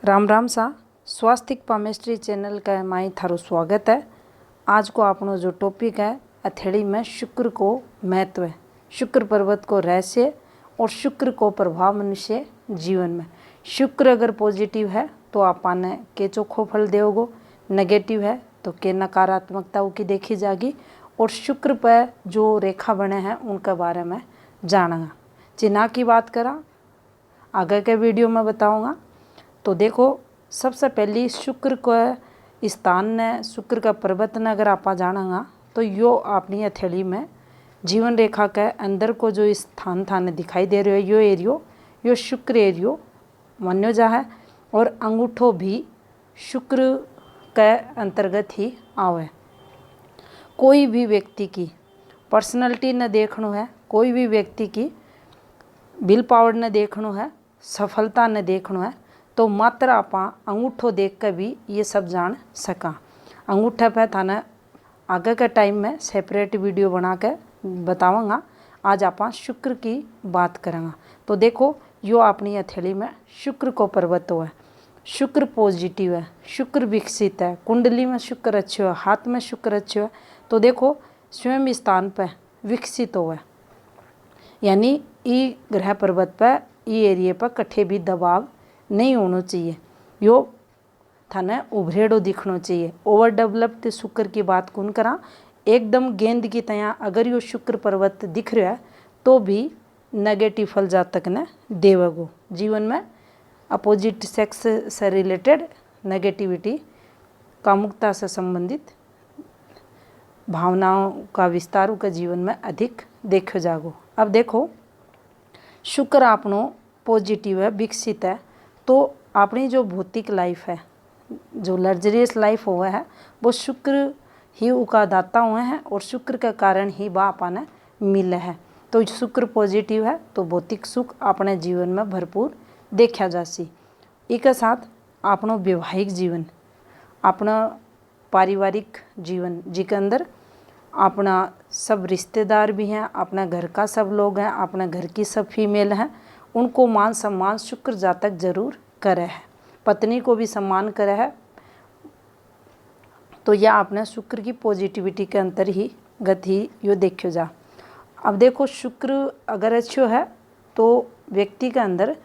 राम राम सा स्वास्थ्य palmistry channel का माई थारो स्वागत है। आज को आपनो जो टॉपिक है अथेड़ी में शुक्र को महत्व है, शुक्र पर्वत को रहस्य और शुक्र को प्रभाव मनुष्य जीवन में। शुक्र अगर पॉजिटिव है तो आपाने के चोखो फल देओगो, नेगेटिव है तो के नकारात्मकता की देखी जाएगी। और शुक्र पर जो रेखा बने हैं उनके बारे में जानेगा। चिन्ह की बात करा आगे के वीडियो में बताऊंगा। तो देखो, सबसे पहली शुक्र को स्थान ने, शुक्र का पर्वत ने अगर आप जानेगा तो यो अपनी हथेली में जीवन रेखा के अंदर को जो स्थान थाने दिखाई दे रहे हो, यो एरियो यो शुक्र एरियो मान्यो जा है। और अंगूठो भी शुक्र के अंतर्गत ही आवे। कोई भी व्यक्ति की पर्सनैलिटी ने देखनो है, कोई भी व्यक्ति की विल पावर ने देखनो है, सफलता ने देखनो है, तो मात्र आप अंगूठो देख कर भी ये सब जान सका। अंगूठे पे थाने आगे के टाइम में सेपरेट वीडियो बना के बताऊँगा। आज आप शुक्र की बात करेंगे। तो देखो, यो अपनी हथेली में शुक्र को पर्वत है, शुक्र पॉजिटिव है, शुक्र विकसित है, कुंडली में शुक्र अच्छो है, हाथ में शुक्र अच्छो है। तो देखो, स्वयं स्थान पर विकसित हो है, यानी ई ग्रह पर्वत पर ई एरिए पर कठे भी दबाव नहीं होना चाहिए। यो थाने उभरेड़ो दिखना चाहिए। ओवर डेवलप्ड शुक्र की बात कौन करा, एकदम गेंद की तरह अगर यो शुक्र पर्वत दिख रहा है तो भी नेगेटिव फल जातक ने देवगो। जीवन में अपोजिट सेक्स से रिलेटेड नेगेटिविटी, कामुकता से संबंधित भावनाओं का विस्तार का जीवन में अधिक देखो जागो। अब देखो, शुक्र आपनो पॉजिटिव है, विकसित है, तो अपनी जो भौतिक लाइफ है, जो लग्जरियस लाइफ हुआ है, वो शुक्र ही उका दाता हुए हैं और शुक्र के कारण ही वह अपने मिले है। तो शुक्र पॉजिटिव है तो भौतिक सुख अपने जीवन में भरपूर देखा जा सी। एक साथ अपनो वैवाहिक जीवन, अपना पारिवारिक जीवन जिसके अंदर अपना सब रिश्तेदार भी हैं, अपना घर का सब लोग हैं, अपने घर की सब फीमेल हैं, उनको मान सम्मान शुक्र जातक जरूर करे है, पत्नी को भी सम्मान करे है। तो यह अपने शुक्र की पॉजिटिविटी के अंतर ही गति यो देखो जा। अब देखो, शुक्र अगर अच्छो है तो व्यक्ति के अंदर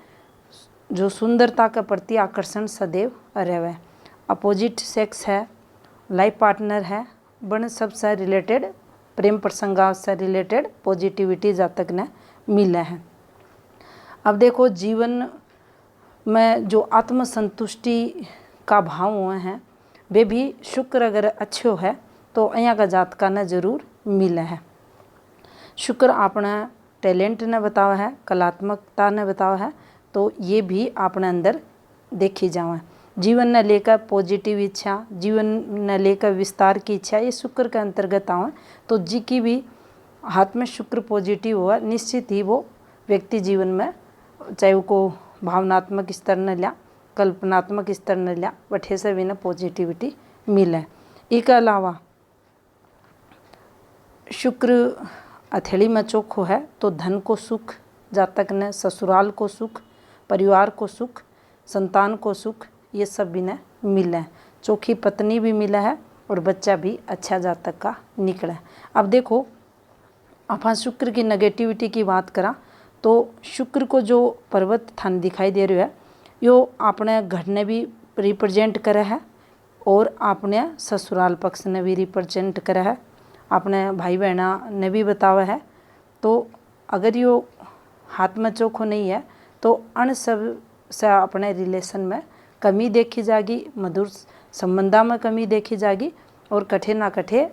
जो सुंदरता के प्रति आकर्षण सदैव रहे। अपोजिट सेक्स है, लाइफ पार्टनर है, बन सबसे रिलेटेड प्रेम प्रसंग से रिलेटेड पॉजिटिविटी जातक ने मिले हैं। अब देखो, जीवन में जो आत्मसंतुष्टि का भाव हुए हैं वे भी शुक्र अगर अच्छो है तो यहाँ का जातका ने जरूर मिले है। शुक्र अपना टैलेंट ने बतावा है, कलात्मकता ने बतावा है, तो ये भी अपने अंदर देखी जाए। जीवन ने लेकर पॉजिटिव इच्छा, जीवन ने लेकर विस्तार की इच्छा, ये शुक्र के अंतर्गत आवे। तो जी की भी हाथ में शुक्र पॉजिटिव हुआ, निश्चित ही वो व्यक्ति जीवन में चाहे वो भावनात्मक स्तर न लिया, कल्पनात्मक स्तर न लिया, वठे से भी न पॉजिटिविटी मिले। इसके अलावा शुक्र हथेली में चोखो है तो धन को सुख जातक ने, ससुराल को सुख, परिवार को सुख, संतान को सुख, ये सब भी ने मिले। चोखी पत्नी भी मिला है और बच्चा भी अच्छा जातक का निकला। अब देखो, आप शुक्र की नेगेटिविटी की बात करा तो शुक्र को जो पर्वत थान दिखाई दे रहा है यो अपने घर ने भी रिप्रेजेंट करे है और अपने ससुराल पक्ष ने भी रिप्रेजेंट करे है, अपने भाई बहना ने भी बतावा है। तो अगर यो हाथ में चोखो नहीं है तो अन सब से अपने रिलेशन में कमी देखी जाएगी, मधुर संबंधा में कमी देखी जाएगी। और कठे ना कठे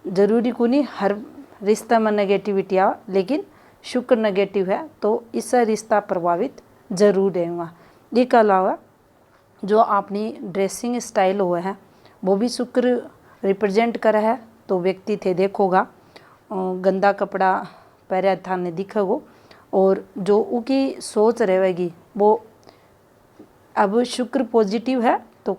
जरूरी को नहीं हर रिश्ता में नेगेटिविटी आ, लेकिन शुक्र नेगेटिव है तो इससे रिश्ता प्रभावित जरूर रहेगा। इसके अलावा जो अपनी ड्रेसिंग स्टाइल हुआ है वो भी शुक्र रिप्रेजेंट करे है। तो व्यक्ति थे देखोगा गंदा कपड़ा पहरे थाने दिखेगो और जो उनकी सोच रहेगी वो, अब शुक्र पॉजिटिव है तो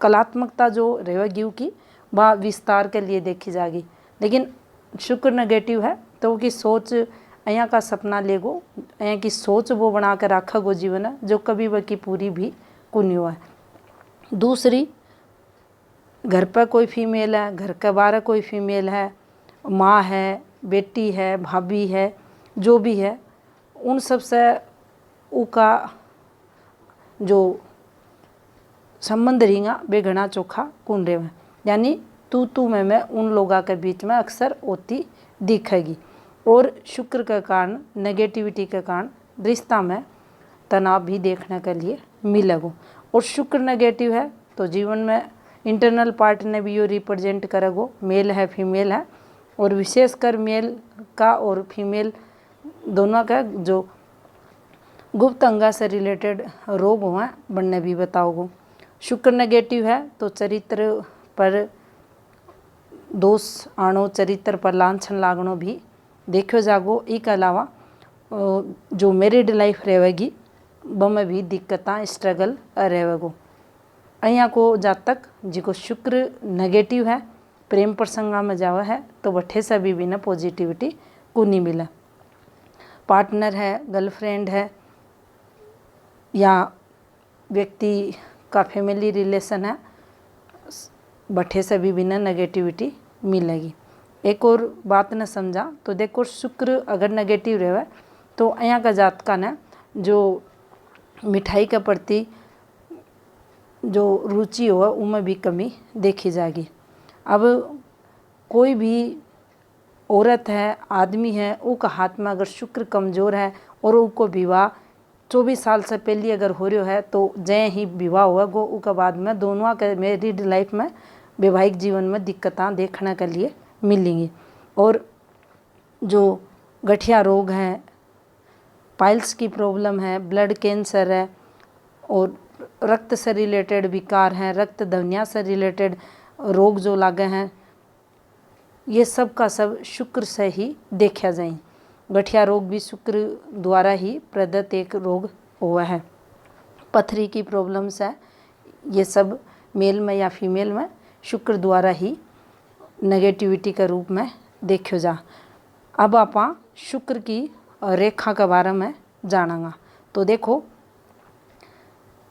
कलात्मकता जो रहेगी उसकी वह विस्तार के लिए देखी जाएगी। लेकिन शुक्र नेगेटिव है तो उसकी सोच અહીંયા का सपना लेगो, અહીંયા की सोच वो बना कर रखा गो जीवन है जो कभी वह की पूरी भी कुनी हुआ है। दूसरी, घर पर कोई फीमेल है, घर के बाहर कोई फीमेल है, माँ है, बेटी है, भाभी है, जो भी है, उन सब से उका जो संबंध रहेगा वे घना चोखा कुन रहे हैं। यानी तू मैं उन लोगों के बीच में अक्सर होती दिखेगी। और शुक्र के कारण, नेगेटिविटी के कारण रिश्ता में तनाव भी देखने के लिए मिलेगा। और शुक्र नेगेटिव है तो जीवन में इंटरनल पार्ट ने भी यो रिप्रेजेंट करेगा, मेल है फीमेल है, और विशेषकर मेल का और फीमेल दोनों का जो गुप्त अंगा से रिलेटेड रोग हुआ बनने भी बताओगे। शुक्र नेगेटिव है तो चरित्र पर दोष आनो, चरित्र पर लांछन लागनो भी देखो जागो। इसके अलावा जो मैरिड लाइफ रहेगी में भी दिक्कतें स्ट्रगल रहेगो। अहिया को जातक जिको शुक्र नेगेटिव है, प्रेम प्रसंगा में जावा है तो बठे से भी ना पॉजिटिविटी को नहीं मिला। पार्टनर है, गर्लफ्रेंड है, या व्यक्ति का फैमिली रिलेशन है, बठे से भी ना नेगेटिविटी मिलेगी। एक और बात न समझा तो देखो, शुक्र अगर नेगेटिव रहे तो अहिया का जातका ने जो मिठाई के प्रति जो रुचि हो उनमें भी कमी देखी जाएगी। अब कोई भी औरत है, आदमी है, उसका हाथ में अगर शुक्र कमज़ोर है और उसको विवाह 24 साल से पहले अगर हो रहा है तो जय ही विवाह हुआ गो, उसके बाद में दोनों के मैरिड लाइफ में, वैवाहिक जीवन में दिक्कतें देखने के लिए मिलेंगी। और जो गठिया रोग हैं, पाइल्स की प्रॉब्लम है, ब्लड कैंसर है, और रक्त से रिलेटेड विकार हैं, रक्त धमनियों से रिलेटेड रोग जो लागे हैं, ये सब का सब शुक्र से ही देखा जाए। गठिया रोग भी शुक्र द्वारा ही प्रदत्त एक रोग हुआ है। पथरी की प्रॉब्लम्स है, ये सब मेल में या फीमेल में शुक्र द्वारा ही नेगेटिविटी के रूप में देखो जा। अब आप शुक्र की रेखा के बारे में जानेंगे। तो देखो,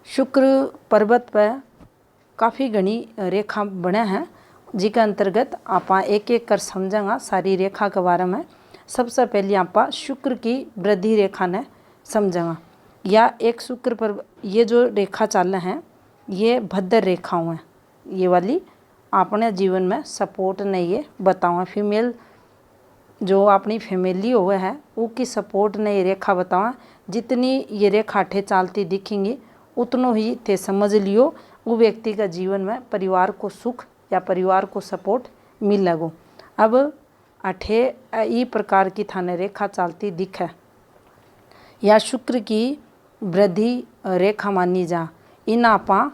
शुक्र पर्वत पर काफ़ी घनी रेखा बने हैं, जिसके अंतर्गत आप एक एक कर समझेंगे सारी रेखा के बारे में। सबसे पहले आप शुक्र की वृद्धि रेखा ने समझेंगे। या एक शुक्र पर ये जो रेखा चाल हैं ये भद्र रेखाओं हैं, ये वाली अपने जीवन में सपोर्ट नहीं है बताओ। फीमेल जो अपनी फैमिली हुए है उसकी सपोर्ट नहीं रेखा बताओ। जितनी ये रेखा ठे चालती दिखेंगी उतनो ही थे समझ लियो वो व्यक्ति का जीवन में परिवार को सुख या परिवार को सपोर्ट मिल लगो। अब अठे ई प्रकार की थाने रेखा चालती दिखे या शुक्र की वृद्धि रेखा मानी जा। इन आपा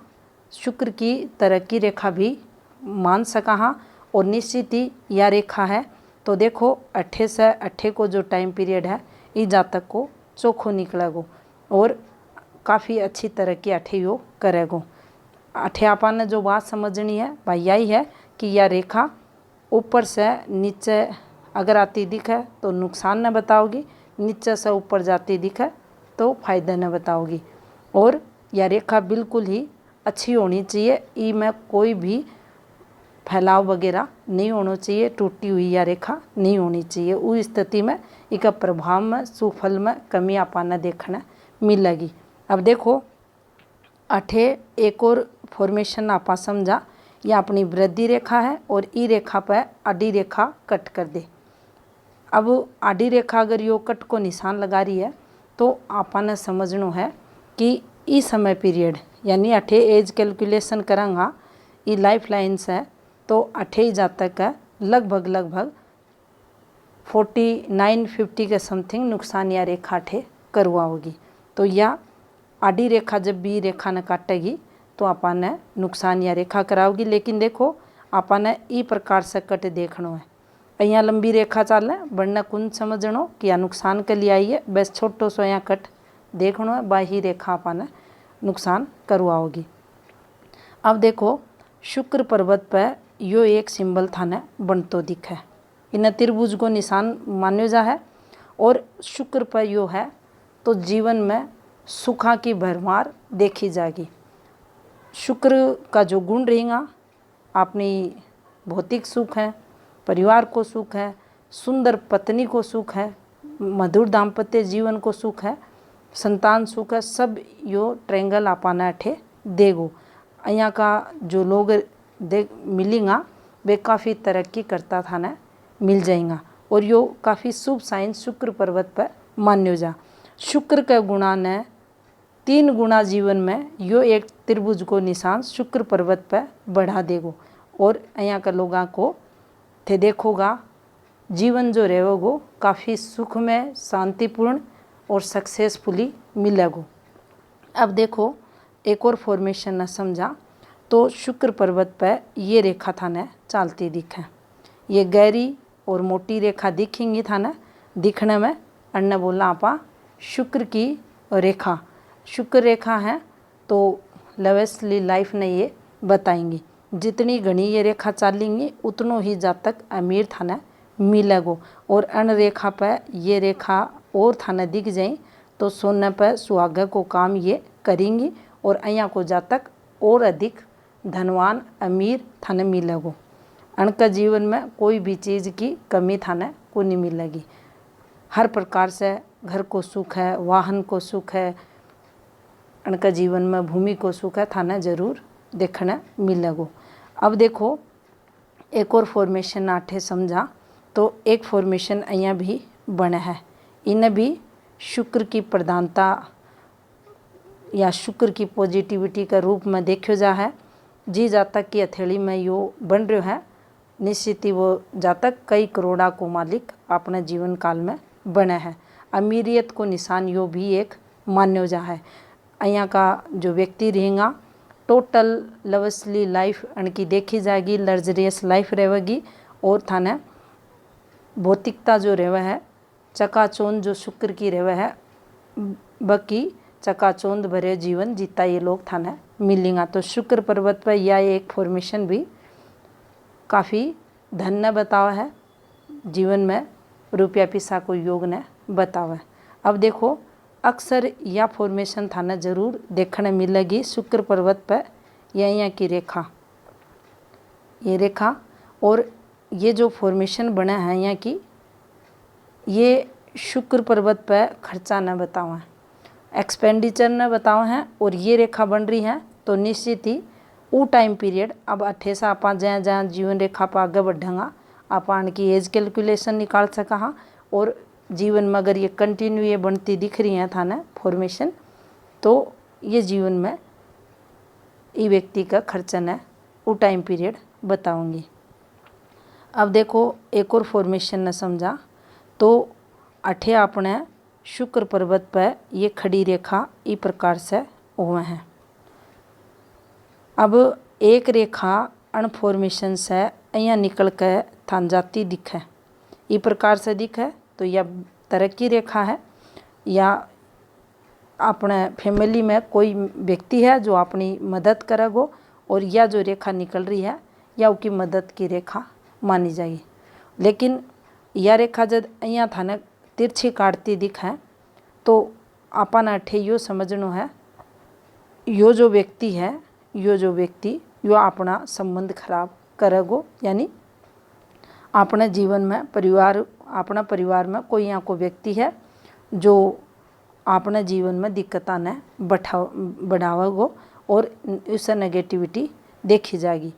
शुक्र की तरक्की रेखा भी मान सका हाँ। और निश्चित ही यह रेखा है तो देखो 8 से 8 को जो टाइम पीरियड है इस जातक को चोखो निकलेगो और काफ़ी अच्छी तरक्की 8 यो करेगो। 8 आपा ने जो बात समझनी है भाई यही है कि यह रेखा ऊपर से नीचे अगर आती दिखे तो नुकसान न बताओगी, नीचे से ऊपर जाती दिखे तो फायदा न बताओगी। और यह रेखा बिल्कुल ही अच्छी होनी चाहिए, ई में कोई भी फैलाव वगैरह नहीं होना चाहिए, टूटी हुई या रेखा नहीं होनी चाहिए। उस स्थिति में इसका प्रभाव में सुफल में कमी आपाना देखने मिलेगी। अब देखो 8 एक और फॉर्मेशन आपा समझा, यह अपनी वृद्धि रेखा है और ई रेखा पर आडी रेखा कट कर दे। अब आडी रेखा अगर यो कट को निशान लगा रही है तो आपा ने समझना है कि इस समय पीरियड यानी 8 एज कैलकुलेशन करांगा ये लाइफ लाइन्स है तो 8 जातक का लगभग 49-50 के समथिंग नुकसान या रेखा 8 करवा होगी। तो यह आडी रेखा जब भी रेखा न काटेगी तो आपा ने नुकसान या रेखा कराओगी। लेकिन देखो आपा ने ई प्रकार से कट देखना है, यहाँ लंबी रेखा चाले बढ़ना कुन समझनो कि या नुकसान के लिए आई है, बस छोटो सो यहाँ कट देखना है, बाही रेखा आपा ने नुकसान करवाओगी। अब देखो शुक्र पर्वत पर यो एक सिंबल थाने बनतो दिखे, इन्हें त्रिभुज को निशान मान्यो जा है और शुक्र पर यो है तो जीवन में सुखा की भरमार देखी जाएगी। शुक्र का जो गुण रहेगा, अपनी भौतिक सुख है, परिवार को सुख है, सुंदर पत्नी को सुख है, मधुर दाम्पत्य जीवन को सुख है, संतान सुख है, सब यो ट्रेंगल आपाना अठे देगो। यहाँ का जो लोग दे मिलेंगा वे काफ़ी तरक्की करता था न मिल जाएगा। और यो काफ़ी शुभ साइन शुक्र पर्वत पर मान्यो जा। शुक्र के गुणा ने 3 गुणा जीवन में यो एक त्रिभुज को निशान शुक्र पर्वत पर बढ़ा देगो। और यहाँ के लोगों को थे देखोगा जीवन जो रहेगो काफ़ी सुख में, शांतिपूर्ण और सक्सेसफुली मिलेगो। अब देखो एक और फॉर्मेशन न समझा तो शुक्र पर्वत पर ये रेखा था न चलती दिखे। ये गहरी और मोटी रेखा दिखेंगी था न दिखने में, अन्य बोला आपा शुक्र की रेखा, शुक्र रेखा है। तो लवेस्टली लाइफ ने ये बताएंगी जितनी घनी ये रेखा चलेंगी उतनों ही जातक अमीर था न मिलेगो। और अन रेखा पर ये रेखा और था न दिख जाए तो सोने पर सुहागा को काम ये करेंगी और અહીંયા को जातक और अधिक धनवान अमीर थाने मिलेगो। अनका जीवन में कोई भी चीज़ की कमी थाने को नहीं मिलेगी। हर प्रकार से घर को सुख है, वाहन को सुख है, अनका जीवन में भूमि को सुख है थाने जरूर देखने मिलेगो। अब देखो एक और फॉर्मेशन आठे समझा तो एक फॉर्मेशन અહીંયા भी बने है। इन्हें भी शुक्र की प्रधानता या शुक्र की पॉजिटिविटी का रूप में देखो जा है। जी जातक की हथेली में यो बन रहा है निश्चित ही वो जातक कई करोड़ा को मालिक अपने जीवन काल में बने है। अमीरियत को निशान यो भी एक मान्यो जा है। અહીંયા का जो व्यक्ति रहेगा टोटल लवसली लाइफ उनकी देखी जाएगी, लग्जरियस लाइफ रहेगी और थाने भौतिकता जो रहे है चकाचौंध जो शुक्र की रहे है बाकी चकाचौंध भरे जीवन जीता ये लोग थाने मिलेंगा। तो शुक्र पर्वत पर यह एक फॉर्मेशन भी काफ़ी धन ने बतावा है, जीवन में रुपया पैसा को योग ने बतावा है। अब देखो अक्सर यह फॉर्मेशन थाने जरूर देखने मिलेगी शुक्र पर्वत पर यहाँ की रेखा, ये रेखा और ये जो फॉर्मेशन बना है यहाँ की ये शुक्र पर्वत पर खर्चा न बतावा है, एक्सपेंडिचर न बतावा है। और ये रेखा बन रही है तो निश्चित ही वो टाइम पीरियड अब अठे से आप जहाँ जहाँ जीवन रेखा पर आगे बढ़ेंगा आप की एज कैलकुलेशन निकाल सका हाँ। और जीवन में अगर ये कंटिन्यू ये बनती दिख रही है थाने फॉर्मेशन तो ये जीवन में ये व्यक्ति का खर्चा न वो टाइम पीरियड बताऊंगी। अब देखो एक और फॉर्मेशन न समझा तो अठे अपने शुक्र पर्वत पर ये खड़ी रेखा इस प्रकार से हुए हैं। अब एक रेखा अन फॉर्मेशन से यहाँ निकल कर थान जाती दिखे इस प्रकार से दिखे तो यह तरक्की रेखा है या अपने फैमिली में कोई व्यक्ति है जो अपनी मदद करेगो और यह जो रेखा निकल रही है या उसकी मदद की रेखा मानी जाएगी। लेकिन यह रेखा जब यहाँ थाने तिरछी काटती दिखे तो अपन अठे यो समझनो है यो जो व्यक्ति है यो अपना संबंध खराब करेगो, यानी अपने जीवन में अपना परिवार में कोई यहाँ को व्यक्ति है जो अपने जीवन में दिक्कतां ने बढ़ावेगो और उससे नेगेटिविटी देखी जाएगी।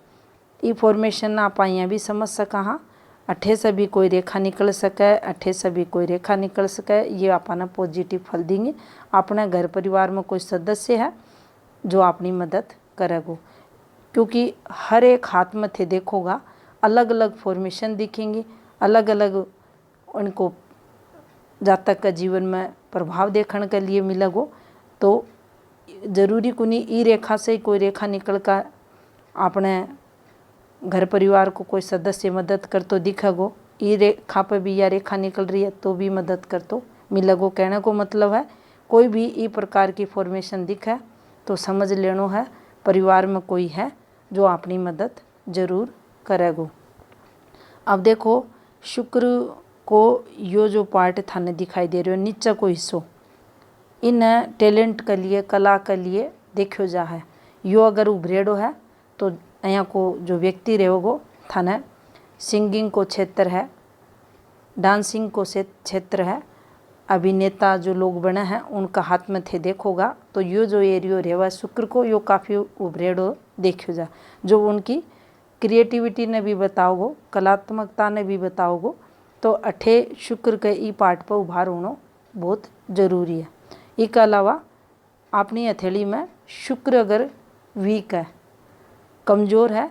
ये फॉर्मेशन आप यहाँ भी समझ सका हाँ, अठे से भी कोई रेखा निकल सके, अठे से भी कोई रेखा निकल सके, ये अपना पॉजिटिव फल देंगे। अपने घर परिवार में कोई सदस्य है जो अपनी मदद करेगो, क्योंकि हर एक हाथ में थे देखोगा अलग अलग फॉर्मेशन दिखेंगी, अलग अलग उनको जातक का जीवन में प्रभाव देखने के लिए मिलेगो। तो जरूरी को नहीं ई रेखा से कोई रेखा निकल कर अपने घर परिवार को कोई सदस्य मदद कर तो दिखेगो, ई रेखा पर भी यह रेखा निकल रही है तो भी मदद कर तो मिलेगो। कहने को मतलब है कोई भी ई प्रकार की फॉर्मेशन दिखे तो समझ लेनो है परिवार में कोई है जो अपनी मदद जरूर करेगो। अब देखो शुक्र को यो जो पार्ट थाने दिखाई दे रहे हो नीचे को हिस्सों इन टैलेंट के लिए, कला के लिए देखो जा है। यो अगर उभरेड़ो है तो यहाँ को जो व्यक्ति रहेगो थाने सिंगिंग को क्षेत्र है, डांसिंग को क्षेत्र है, अभिनेता जो लोग बने हैं उनका हाथ में थे देखोगा तो यो जो एरियो रहेगा शुक्र को यो काफ़ी उभरेड़ो देखो जा, जो उनकी क्रिएटिविटी ने भी बताओगो, कलात्मकता ने भी बताओगो। तो अठे शुक्र के ई पार्ट पर उभार होना बहुत ज़रूरी है। इसके अलावा अपनी हथेली में शुक्र अगर वीक है, कमज़ोर है,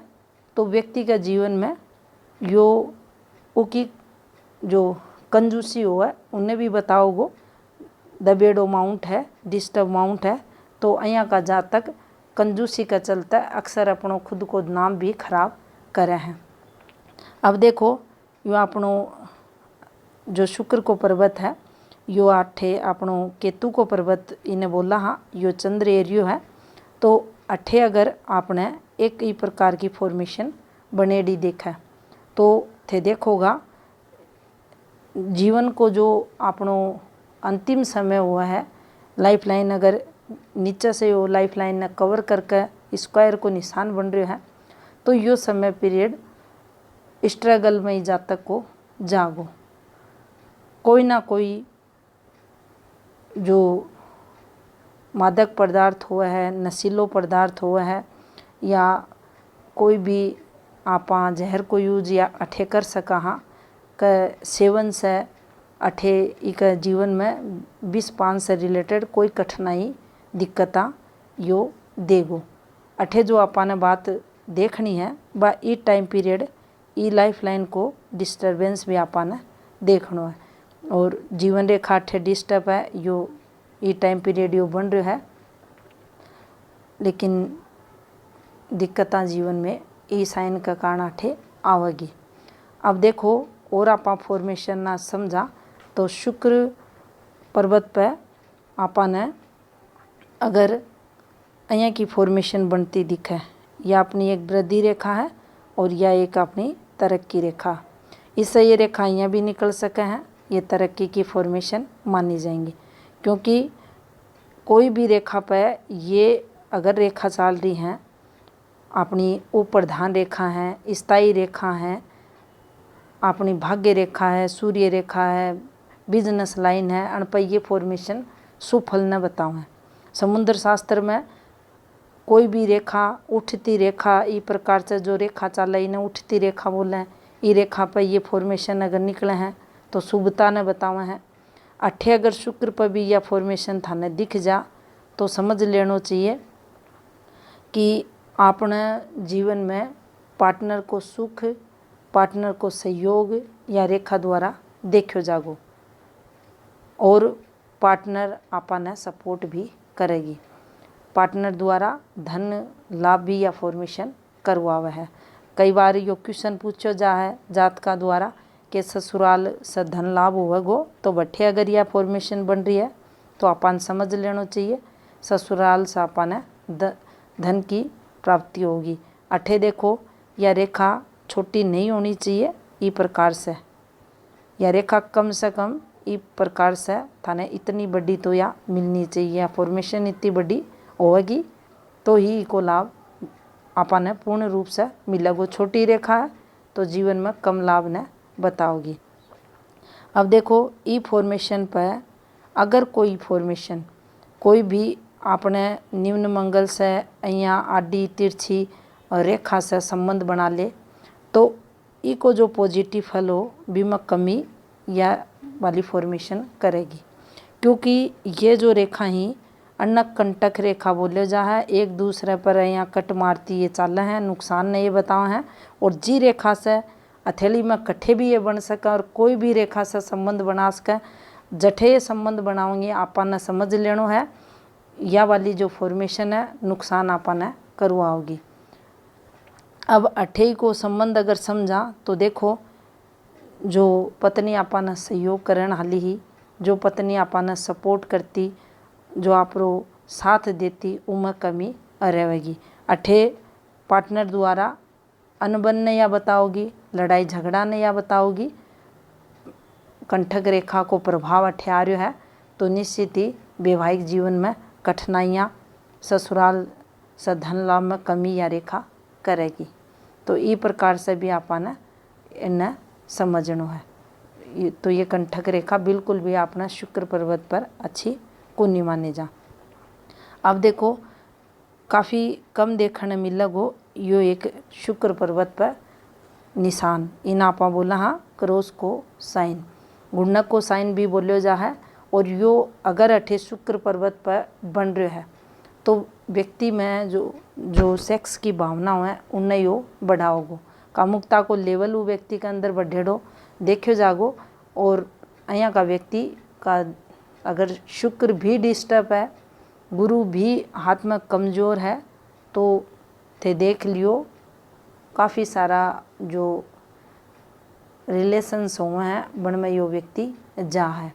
तो व्यक्ति का जीवन में यो उकी जो कंजूसी हो है उन्हें भी बताओगो, दबेड़ो माउंट है, डिस्टर्ब माउंट है। तो અહીંયા का जातक कंजूसी का चलता अक्सर अपनों खुद को नाम भी खराब करे हैं। अब देखो यो अपनों जो शुक्र को पर्वत है यो आठे अपनों केतु को पर्वत इन्हें बोला हाँ यो चंद्र एरियो है। तो अठे अगर आपने एक ही प्रकार की फॉर्मेशन बनेडी देखा तो थे देखोगा जीवन को जो अपनों अंतिम समय हुआ है, लाइफ लाइन अगर नीचे से वो लाइफ लाइन ने कवर करके स्क्वायर को निशान बन रहा है तो यो समय पीरियड स्ट्रगल में ही जातक को जागो। कोई ना कोई जो मादक पदार्थ हुआ है, नशीलो पदार्थ हुआ है, या कोई भी आपा जहर को यूज या अठे कर सका हाँ का सेवन से अठे एक जीवन में विष पान से रिलेटेड कोई कठिनाई दिक्कता यो देगो। अठे जो आपने बात देखनी है बा ई टाइम पीरियड ई लाइफ लाइन को डिस्टर्बेंस भी आपने देखना है, और जीवन रेखा अठे डिस्टर्ब है यो ई टाइम पीरियड यो बन रहा है, लेकिन दिक्कतां जीवन में ई साइन का कारण अठे आवेगी। अब देखो और आपा फॉर्मेशन ना समझा तो शुक्र पर्वत पे आपा ने अगर અહીંયા की फॉर्मेशन बनती दिखे, यह अपनी एक वृद्धि रेखा है और यह एक अपनी तरक्की रेखा, इससे ये रेखा यहाँ भी निकल सके हैं, ये तरक्की की फॉर्मेशन मानी जाएंगी। क्योंकि कोई भी रेखा पे ये अगर रेखा चल रही हैं अपनी वो प्रधान रेखा है, स्थायी रेखा है, अपनी भाग्य रेखा है, सूर्य रेखा है, बिजनेस लाइन है, अन पर ये फॉर्मेशन सुफल न बताओ है। समुद्र शास्त्र में कोई भी रेखा उठती रेखा ई प्रकार से जो रेखा चले इन्हें उठती रेखा बोले हैं। ई रेखा पर ये फॉर्मेशन अगर निकले हैं तो शुभता ने बतावा है। अठे अगर शुक्र पर भी यह फॉर्मेशन थाने दिख जा तो समझ लेना चाहिए कि अपने जीवन में पार्टनर को सुख, पार्टनर को सहयोग या रेखा द्वारा देखो जागो, और पार्टनर आपने सपोर्ट भी करेगी। पार्टनर द्वारा धन लाभ भी या फॉर्मेशन करवावे है। कई बार यो क्वेश्चन पूछो जा है जात का द्वारा कि ससुराल से धन लाभ होवेगो, तो बट्ठे अगर यह फॉर्मेशन बन रही है तो अपन समझ लेना चाहिए ससुराल से अपन धन की प्राप्ति होगी। अठे देखो यह रेखा छोटी नहीं होनी चाहिए, ई प्रकार से यह रेखा कम से कम ई प्रकार से थाने इतनी बड़ी तो या मिलनी चाहिए, या फॉर्मेशन इतनी बड़ी होगी तो ही को लाभ अपन पूर्ण रूप से मिलेगा। छोटी रेखा है तो जीवन में कम लाभ ने बताओगी। अब देखो ई फॉर्मेशन पर अगर कोई फॉर्मेशन कोई भी आपने निम्न मंगल से અહીંયા आडी तिरछी रेखा से संबंध बना ले तो ई को जो पॉजिटिव फल हो बीमा कमी या वाली फॉर्मेशन करेगी। क्योंकि ये जो रेखा ही अन्नक कंटक रेखा बोले जा है, एक दूसरे पर यहाँ कट मारती ये चाल हैं, नुकसान ने ये बताओ हैं। और जी रेखा से हथेली में कट्ठे भी ये बन सके और कोई भी रेखा से संबंध बना सके, जठे ये संबंध बनाओगे आपा ने समझ लेना है या वाली जो फॉर्मेशन है नुकसान आपा ने करवाओगी। अब अठे को संबंध अगर समझा तो देखो जो पत्नी आपा ने सहयोग करन हाली ही, जो पत्नी आपा ने सपोर्ट करती, जो आपरो साथ देती, उमें कमी रहेगी। अठे पार्टनर द्वारा अनबन ने या बताओगी, लड़ाई झगड़ा ने या बताओगी, कंठक रेखा को प्रभाव अठे आ रहा है तो निश्चित ही वैवाहिक जीवन में कठिनाइयाँ, ससुराल से धन लाभ में कमी या रेखा करेगी। तो ई प्रकार से भी आपने इन्हें समझनो है। तो ये कंठक रेखा बिल्कुल भी आपने शुक्र पर्वत पर अच्छी को नहीं माने जा। अब देखो काफ़ी कम देखने मिलेगो यो एक शुक्र पर्वत पर निशान, इन आपा बोला हाँ क्रॉस को साइन, गुणक को साइन भी बोलो जा है। और यो अगर अठे शुक्र पर्वत पर बन रहे है तो व्यक्ति में जो सेक्स की भावना है उन्हें यो बढ़ाओगो, कामुकता को लेवल वो व्यक्ति के अंदर बढ़ेड़ो देखो जागो। और यहाँ का व्यक्ति का अगर शुक्र भी डिस्टर्ब है, गुरु भी हाथ में कमज़ोर है, तो थे देख लियो काफ़ी सारा जो रिलेशंस हुए हैं बन में यो व्यक्ति जा है।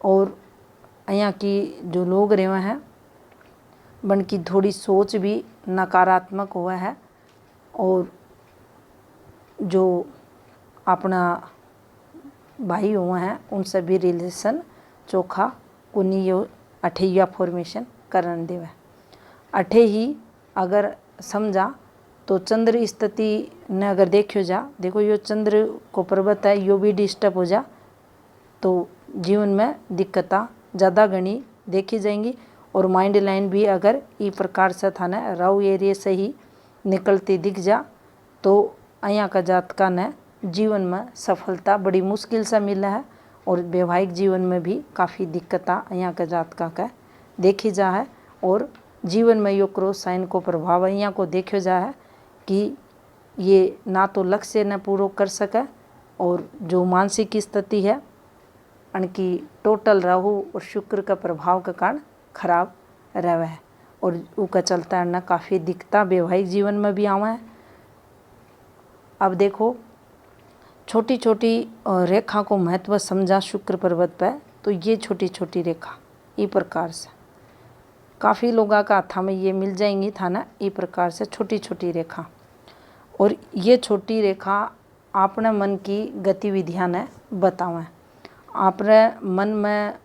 और यहाँ की जो लोग रहे हैं बन की थोड़ी सोच भी नकारात्मक हुआ है। और जो अपना भाई हुए हैं उनसे भी रिलेशन चोखा कुनी यो अठैया फॉर्मेशन करन देवे। अठे ही अगर समझा तो चंद्र स्थिति ने अगर देखो जा, देखो यो चंद्र को पर्वत है यो भी डिस्टर्ब हो जा तो जीवन में दिक्कतें ज़्यादा घनी देखी जाएंगी। और माइंड लाइन भी अगर इस प्रकार से थाने राहु एरिया से ही निकलती दिख जा तो यहाँ का जातका ने जीवन में सफलता बड़ी मुश्किल से मिला है। और वैवाहिक जीवन में भी काफ़ी दिक्कतें यहाँ का जातका का देखी जा है। और जीवन में यो क्रॉस साइन को प्रभाव यहाँ को देखो जा है कि ये ना तो लक्ष्य न पूरा कर सके और जो मानसिक स्थिति है उनकी टोटल राहु और शुक्र का प्रभाव के कारण खराब रहे है। और उसका चलता है ना काफ़ी दिक्कतें वैवाहिक जीवन में भी आवा है। अब देखो छोटी छोटी रेखा को महत्व समझा शुक्र पर्वत पर, तो ये छोटी छोटी रेखा इस प्रकार से काफ़ी लोगों का हाथा में ये मिल जाएंगी था ना, इस प्रकार से छोटी छोटी रेखा। और ये छोटी रेखा अपने मन की गतिविधियां ने बतावें, अपने मन में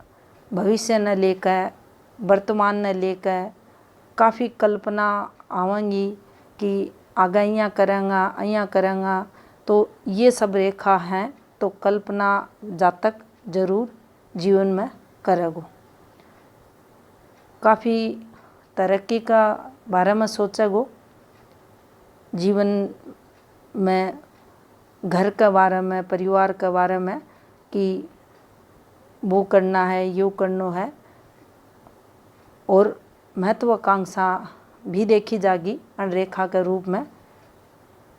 भविष्य न लेकर वर्तमान न लेकर काफ़ी कल्पना आवेंगी कि आगे यहाँ करेंगा। तो ये सब रेखा हैं तो कल्पना जातक जरूर जीवन में करेगो। काफ़ी तरक्की का बारे में सोचेगो, जीवन में घर के बारे में परिवार के बारे में कि वो करना है यो करना है। और महत्वाकांक्षा भी देखी जागी अन रेखा के रूप में।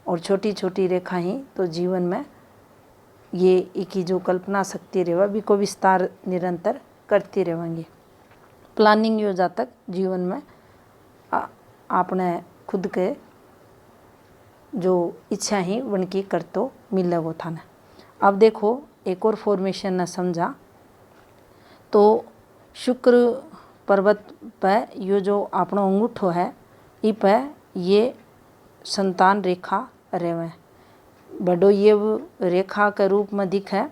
और छोटी छोटी रेखा ही तो जीवन में ये एक ही जो कल्पना शक्ति रहेगा भी को विस्तार निरंतर करती रहेंगी। प्लानिंग यो जातक जीवन में आपने खुद के जो इच्छा ही उनकी कर तो मिलेगो था ना। अब देखो एक और फॉर्मेशन न समझा तो शुक्र पर्वत पर यो जो अपना अंगूठो है इ पर ये संतान रेखा रेवे बड़ो ये रेखा के रूप में दिखे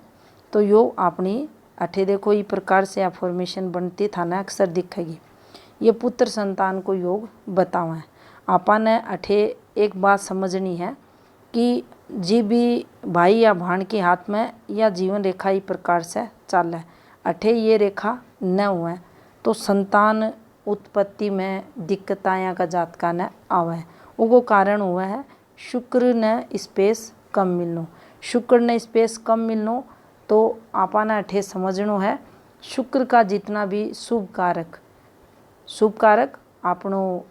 तो यो अपनी अठे देखो इस प्रकार से फॉर्मेशन बनती था ना अक्सर दिखेगी। ये पुत्र संतान को योग बतावे। आपा ने अठे एक बात समझनी है कि जी भी भाई या भाण के हाथ में या जीवन रेखा इस प्रकार से चल है, अठे ये रेखा न हुए तो संतान उत्पत्ति में दिक्कताएँ का जातका ने आवे। वो कारण हुआ है शुक्र ने स्पेस कम मिलनो। शुक्र ने स्पेस कम मिलनो तो आपा ने अठे समझनो है शुक्र का जितना भी शुभ कारक आपनो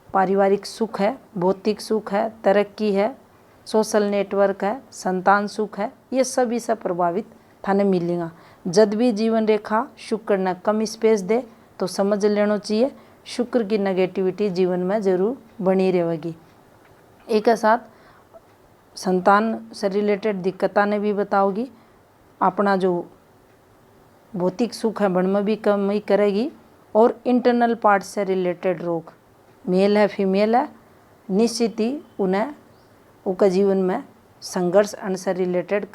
पारिवारिक सुख है, भौतिक सुख है, तरक्की है, सोशल नेटवर्क है, संतान सुख है, ये सभी से प्रभावित थाने मिलेगा। जब भी जीवन रेखा शुक्र ने कम स्पेस दे तो समझ लेना चाहिए शुक्र की नेगेटिविटी जीवन में जरूर बनी रहेगी। एक साथ संतान से रिलेटेड दिक्कतें ने भी बताओगी, अपना जो भौतिक सुख है बन में भी कमी करेगी। और इंटरनल पार्ट से रिलेटेड रोग, मेल है फीमेल है, निश्चित ही उन्हें उनका जीवन में संघर्ष अनसे रिलेटेड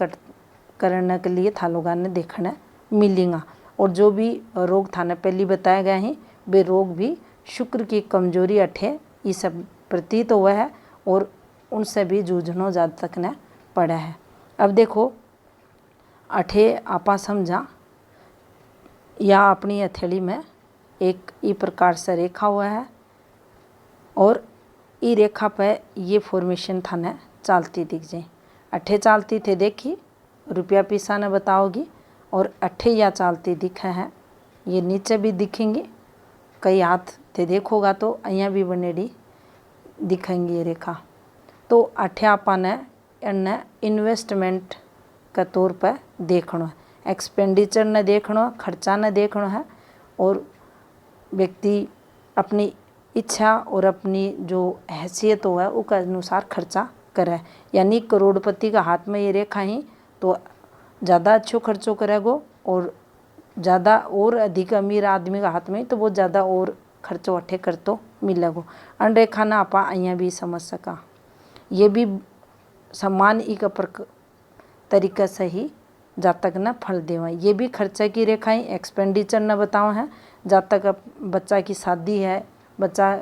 करने के लिए थालोगा ने देखने मिलेगा। और जो भी रोग थाने पहले बताए गए हैं वे रोग भी शुक्र की कमजोरी अठे ये सब प्रतीत हुआ है और उनसे भी जूझनो जातक ने पड़ा है। अब देखो अठे आपा समझा या अपनी हथेली में एक ई प्रकार से रेखा हुआ है और ई रेखा पे ये फॉर्मेशन थाने चालती दिख जाए। अठे चालती थे देखी रुपया पैसा ने बताओगी और अठे या चालती दिखे हैं, ये नीचे भी दिखेंगी, कई हाथ थे देखोगा तो अहियाँ भी बनेड़ी दिखेंगी ये रेखा। तो अठे आपा ने इन्हें इन्वेस्टमेंट के तौर पर देखना है, एक्सपेंडिचर ने देखना है, खर्चा ने देखना है और व्यक्ति अपनी इच्छा और अपनी जो हैसियत हो है उसके अनुसार खर्चा करे। यानी करोड़पति का हाथ में ये रेखा ही तो ज़्यादा अच्छो खर्चो करेगो और ज़्यादा और अधिक अमीर आदमी का हाथ में तो वो ज़्यादा और खर्चो अठे कर तो मिलेगो। अन रेखा ना आपा अहियाँ भी समझ सका, ये भी समान एक तरीके से ही जातक न फल देवा। ये भी खर्चे की रेखाएं एक्सपेंडिचर न बताओ हैं। जातक बच्चा की शादी है, बच्चा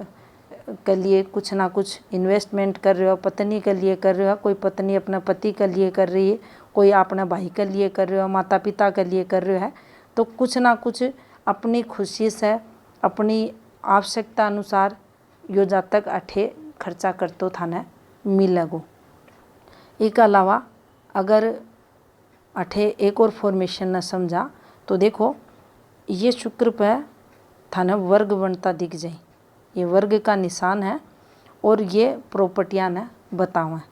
के लिए कुछ ना कुछ इन्वेस्टमेंट कर रहे हो, पत्नी के लिए कर रहे हो, कोई पत्नी अपने पति के लिए कर रही है, कोई अपने भाई के लिए कर रहे हो, माता पिता के लिए कर रहे हो है, तो कुछ ना कुछ अपनी खुशी से अपनी आवश्यकता अनुसार यो जातक अठे खर्चा कर तो थाने मिलेगो। एक अलावा अगर अठे एक और फॉर्मेशन न समझा तो देखो ये शुक्र पे थाने वर्ग बनता दिख जाए, ये वर्ग का निशान है और ये प्रॉपर्टियाँ ने बताओ है।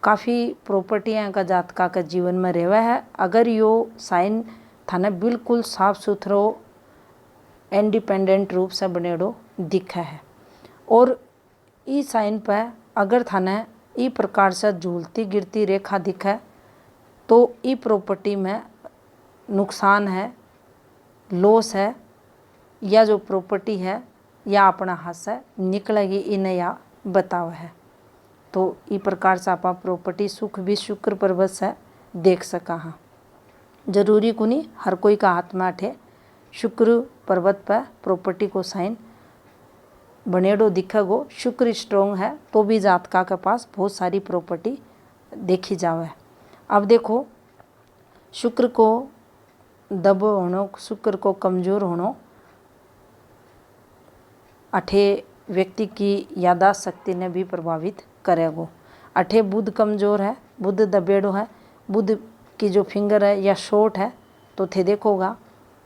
काफ़ी प्रॉपर्टियाँ का जातका का जीवन में रहवा है। अगर यो साइन थाने बिल्कुल साफ सुथरो इंडिपेंडेंट रूप से बनेड़ो दिखे है और ई साइन पे अगर थाने ई प्रकार से झूलती गिरती रेखा दिखे तो ई प्रॉपर्टी में नुकसान है, लॉस है, या जो प्रॉपर्टी है या अपना हाथ से निकलेगी इन्हें या बताव है। तो ई प्रकार से आप प्रॉपर्टी सुख भी शुक्र पर्वत से देख सका। हाँ, जरूरी को नहीं हर कोई का हाथ में अठे शुक्र पर्वत पर प्रॉपर्टी को साइन बनेडो दिखेगो। शुक्र स्ट्रोंग है तो भी जातका के पास बहुत सारी प्रॉपर्टी देखी जावे। अब देखो शुक्र को दब होनो, शुक्र को कमज़ोर होनो अठे व्यक्ति की याददाश्त शक्ति ने भी प्रभावित करेगो। अठे बुध कमज़ोर है, बुध दबेड़ो है, बुध की जो फिंगर है या शॉर्ट है तो थे देखोगा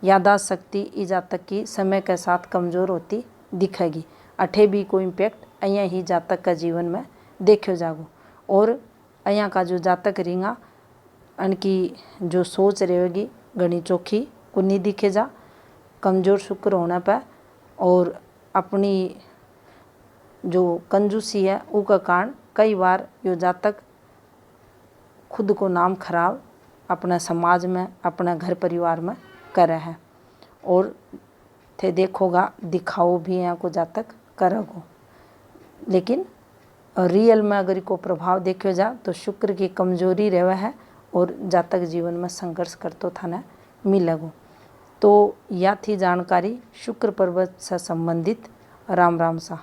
याददाश्त शक्ति ई जातक की समय के साथ कमज़ोर होती दिखेगी। अठे भी कोई इम्पैक्ट अहियाँ ही जातक का जीवन में देखो जागो और अहियाँ का जो जातक रिंगा उनकी जो सोच रहेगी घनी चोखी कुन्नी दिखे जा। कमज़ोर शुक्र होने पर और अपनी जो कंजूसी है उसका कारण कई बार यो जातक खुद को नाम खराब अपना समाज में अपना घर परिवार में करे है और थे देखोगा दिखाओ भी यहाँ को जातक करेगो। लेकिन रियल में अगर को प्रभाव देखो जा तो शुक्र की कमजोरी रहे है और जातक जीवन में संघर्ष करतो थाने मिलेगो। तो या थी जानकारी शुक्र पर्वत से संबंधित। राम राम सा।